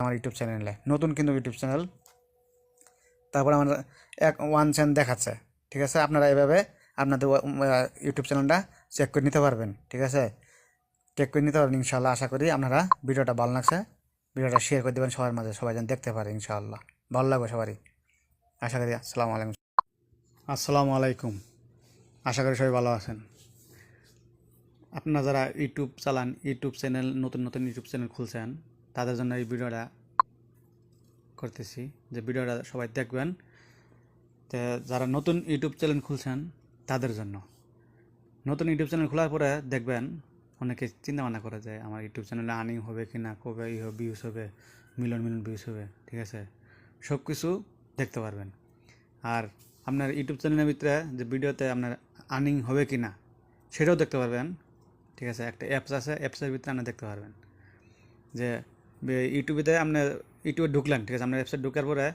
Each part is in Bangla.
আমার ইউটিউব চ্যানেলে, নতুন কিন্তু ইউটিউব চ্যানেল। তারপর আমার ওয়ান চ্যানেল দেখাচ্ছে, ঠিক আছে। আপনারা এভাবে আপনাদের ইউটিউব চ্যানেলটা চেক করে নিতে পারবেন, ঠিক আছে। চেক করে নিতে পারবেন ইনশাআল্লাহ। আশা করি আপনারা ভিডিওটা ভালো লাগছে, ভিডিওটা শেয়ার করে দেবেন সবার মাঝে, সবাই যেন দেখতে পারে ইনশাআল্লাহ। ভালো লাগবে সবারই আশা করি। আসসালামু আলাইকুম। আশা করি সবাই ভালো আছেন। আপনারা যারা ইউটিউব চালান, ইউটিউব চ্যানেল, নতুন নতুন ইউটিউব চ্যানেল খুলছেন, তাদের জন্য এই ভিডিওটা করতেছি, যে ভিডিওটা সবাই দেখবেন। তো যারা নতুন ইউটিউব চ্যানেল খুলছেন তাদের জন্য, নতুন ইউটিউব চ্যানেল খোলার পরে দেখবেন অনেকে চিন্তা ভাবনা করে যে আমার ইউটিউব চ্যানেলে আর্নিং হবে কি না, কবে ভিউজ হবে, মিলিয়ন মিলিয়ন ভিউজ হবে, ঠিক আছে। সব কিছু দেখতে পারবেন। আর আপনার ইউটিউব চ্যানেলের ভিতরে যে ভিডিওতে আপনার আর্নিং হবে কি না সেটাও দেখতে পারবেন, ঠিক আছে। একটা অ্যাপস আছে, অ্যাপসের ভিতরে আপনি দেখতে পারবেন যে ইউটিউবে আপনার ইউটিউবে ঢুকলেন, ঠিক আছে। আপনার অ্যাপসে ঢুকার পরে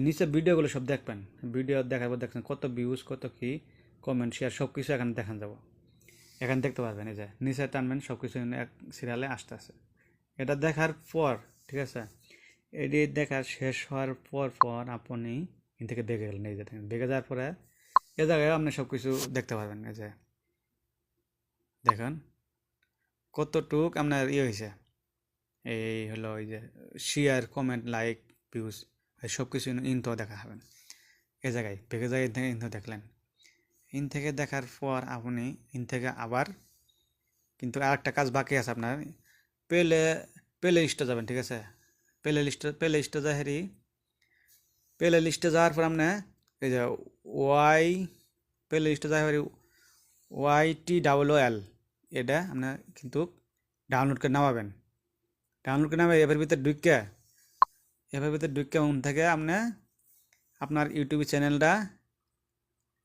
নিচে ভিডিওগুলো সব দেখবেন। ভিডিও দেখার পর দেখছেন কত ভিউজ, কত কী কমেন্ট, শেয়ার, সব কিছু এখানে দেখান যাব। এখানে দেখতে পারবেন। এই যে নিচে টানবেন, সব কিছু এক সিরিয়ালে আসতে আছে। এটা দেখার পর, ঠিক আছে, এটি দেখার শেষ হওয়ার পর আপনি এখান থেকে বেগে গেলেন। এই যে বেগে যাওয়ার পরে এ জায়গায় আপনি সব কিছু দেখতে পারবেন। এই যে দেখেন কতটুক আপনার হয়েছে। এই হলো ওই যে শেয়ার, কমেন্ট, লাইক, ভিউজ, সব কিছু ইনতো দেখা হবেন। এ জায়গায় বেগে যায় ইনতো দেখলেন। ইন থেকে দেখার পর আপনি ইন থেকে আবার কিন্তু আর একটা কাজ বাকি আছে আপনার। প্লে লিস্টে যাবেন, ঠিক আছে। প্লে লিস্টে যায় হেরি, প্লে লিস্টে যাওয়ার পর আপনি এই যে প্লে লিস্টে যায় হেরি YTLL, এটা আপনার কিন্তু ডাউনলোড করে নামাবেন। ডাউনলোড করে নামে এবার ভিতরে ঢুকে উন থেকে আপনি আপনার ইউটিউব চ্যানেলটা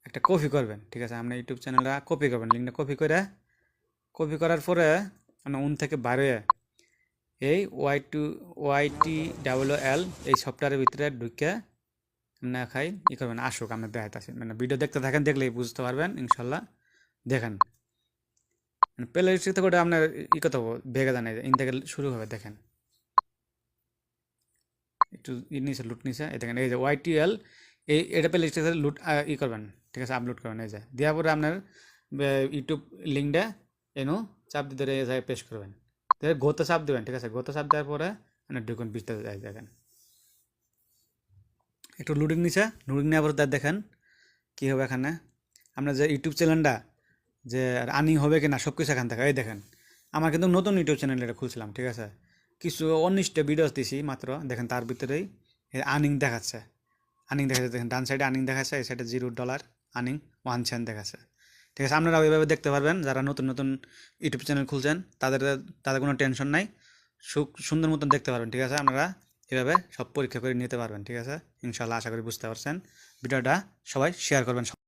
একটা কপি করবেন, ঠিক আছে। আপনার ইউটিউব চ্যানেলটা কপি করবেন, লিঙ্কটা কপি করার পরে আপনি উন থেকে বাইরে এই YTLL এই সফটওয়্যারের ভিতরে ঢুকে আপনি খাই করবেন। আসুক, আপনি দেখাইতেছি, মানে ভিডিও দেখতে থাকেন, দেখলেই বুঝতে পারবেন ইনশাল্লাহ। দেখেন প্লে লিস্ট থেকে ওটা আপনার করতে হবে, ভেগে জানাই ইন থেকে শুরু হবে। দেখেন একটু নিচে লুট নিচে, এই দেখেন এই যে YTL, এটা প্লে লিস্ট থেকে লুট করবেন, ঠিক আছে, আপলোড করবেন। এই যে দেওয়ার পরে আপনার ইউটিউব লিঙ্কটা এনো চাপ দিতে পেশ করবেন, গোতে চাপ দেবেন, ঠিক আছে। গোতে চাপ দেওয়ার পরে আপনার ঢুকুন পিছতে যাই। দেখেন একটু লুডিং নেওয়ার পরে দেখেন কী হবে। এখানে আপনার যে ইউটিউব চ্যানেলটা যে আর্নিং হবে কি না সব কিছু এখান থেকে। এই দেখেন আমার কিন্তু নতুন ইউটিউব চ্যানেল এটা খুলছিলাম, ঠিক আছে। কিছু 19টা ভিডিও দিছি মাত্র। দেখেন তার ভিতরেই আর্নিং দেখাচ্ছে, দেখেন ডান সাইডে আর্নিং দেখাচ্ছে, এই সাইডে $0 আর্নিং 1 সেন্ট দেখাচ্ছে, ঠিক আছে। আপনারা ওইভাবে দেখতে পারবেন। যারা নতুন নতুন ইউটিউব চ্যানেল খুলছেন তাদের কোনো টেনশন নাই, সুন্দর মতন দেখতে পারবেন, ঠিক আছে। আপনারা এভাবে সব পরীক্ষা করে নিতে পারবেন, ঠিক আছে ইনশাল্লাহ। আশা করি বুঝতে পারছেন। ভিডিওটা সবাই শেয়ার করবেন।